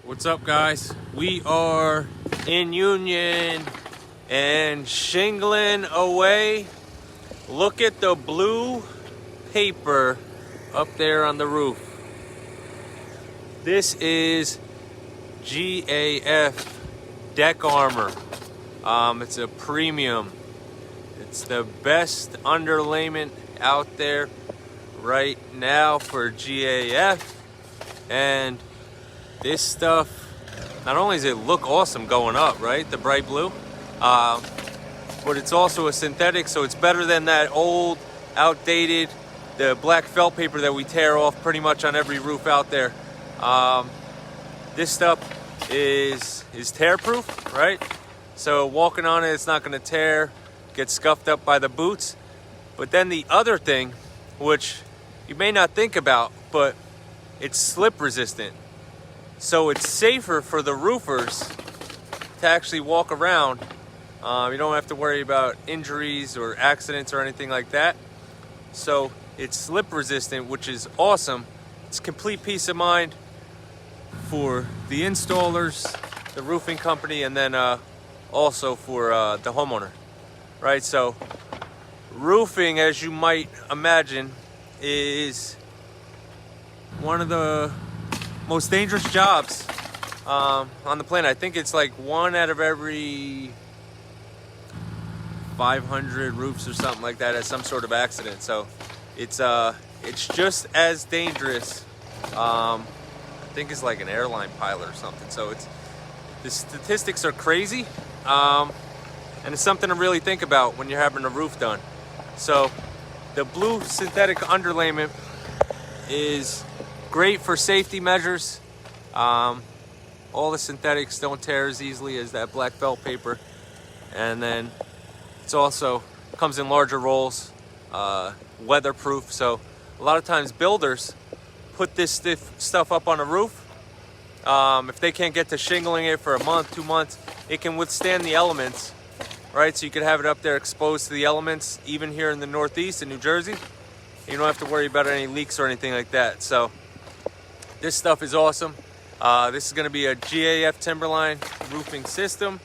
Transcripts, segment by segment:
What's up, guys? We are in Union and shingling away. Look at the blue paper up there on the roof. This is GAF deck armor. It's a premium. It's the best underlayment out there right now for GAF. And this stuff, not only does it look awesome going up, right? The bright blue, but it's also a synthetic, so it's better than that old, outdated, the black felt paper that we tear off pretty much on every roof out there. This stuff is tear proof, right? So walking on it, it's not gonna tear, get scuffed up by the boots. But then the other thing, which you may not think about, but it's slip resistant. So it's safer for the roofers to actually walk around. You don't have to worry about injuries or accidents or anything like that. So it's slip resistant, which is awesome. It's complete peace of mind for the installers, the roofing company, and then also for the homeowner, right? So roofing, as you might imagine, is one of the most dangerous jobs on the planet. I think it's like 1 out of every 500 roofs or something like that has some sort of accident. So it's just as dangerous. I think it's like an airline pilot or something. So the statistics are crazy, and it's something to really think about when you're having a roof done. So the blue synthetic underlayment is great for safety measures. All the synthetics don't tear as easily as that black felt paper, and then it's also comes in larger rolls, weatherproof. So a lot of times builders put this stuff up on a roof. If they can't get to shingling it for a month, 2 months, it can withstand the elements, right? So you could have it up there exposed to the elements, even here in the Northeast in New Jersey. You don't have to worry about any leaks or anything like that. So this stuff is awesome. This is going to be a GAF Timberline roofing system.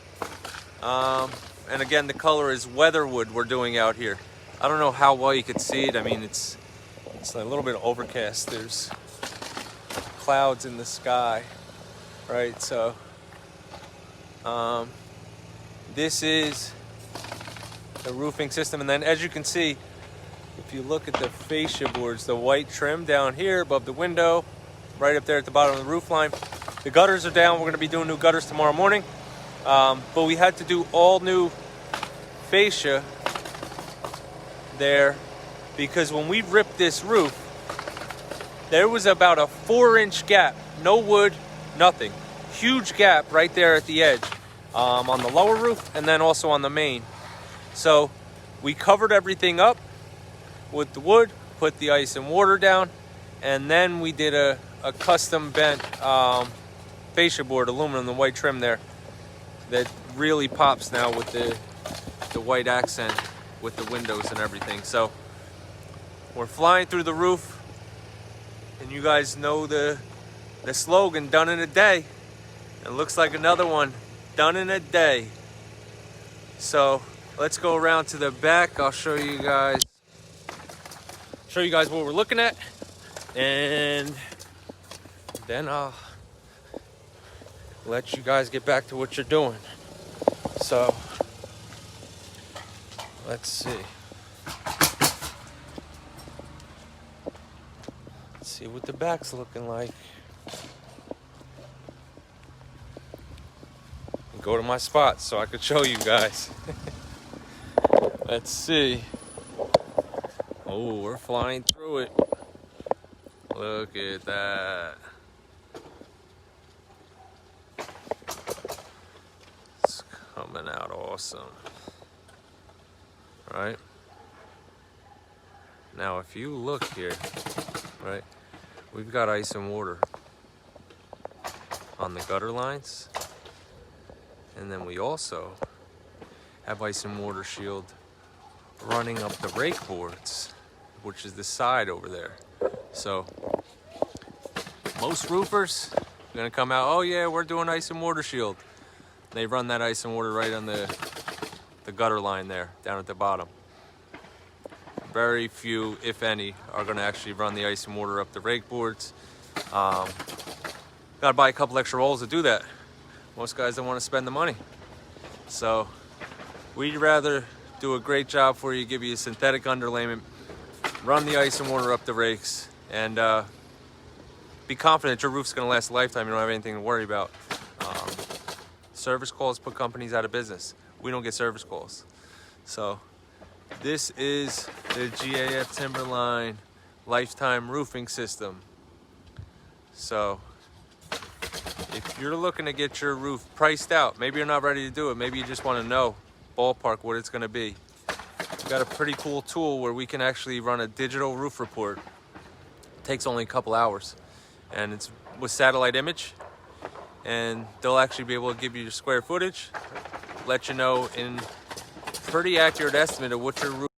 And again, the color is Weatherwood we're doing out here. I don't know how well you could see it. I mean, it's a little bit overcast. There's clouds in the sky, right? So this is the roofing system. And then as you can see, if you look at the fascia boards, the white trim down here above the window, right up there at the bottom of the roof line. The gutters are down. We're going to be doing new gutters tomorrow morning. But we had to do all new fascia there because when we ripped this roof, there was about a 4-inch gap. No wood, nothing. Huge gap right there at the edge on the lower roof and then also on the main. So we covered everything up with the wood, put the ice and water down, and then we did a custom bent fascia board, aluminum, the white trim there, that really pops now with the white accent with the windows and everything. So we're flying through the roof, and you guys know the slogan, done in a day. It looks like another one, done in a day. So let's go around to the back. I'll show you guys what we're looking at, and then I'll let you guys get back to what you're doing. So let's see. Let's see what the back's looking like. Go to my spot so I could show you guys. Let's see. Oh, we're flying through it. Look at that. It's coming out awesome. Right? Now, if you look here, right, we've got ice and water on the gutter lines. And then we also have ice and water shield running up the rake boards, which is the side over there. So most roofers, gonna come out, oh yeah, we're doing ice and water shield. They run that ice and water right on the gutter line there, down at the bottom. Very few, if any, are gonna actually run the ice and water up the rake boards. Gotta buy a couple extra rolls to do that. Most guys don't wanna spend the money. So we'd rather do a great job for you, give you a synthetic underlayment, run the ice and water up the rakes, and be confident your roof's gonna last a lifetime. You don't have anything to worry about. Service calls put companies out of business. We don't get service calls. So this is the GAF Timberline lifetime roofing system. So if you're looking to get your roof priced out, maybe you're not ready to do it, maybe you just want to know ballpark what it's going to be. We've got a pretty cool tool where we can actually run a digital roof report. It takes only a couple hours, and it's with satellite image, and they'll actually be able to give you your square footage, let you know in pretty accurate estimate of what your roof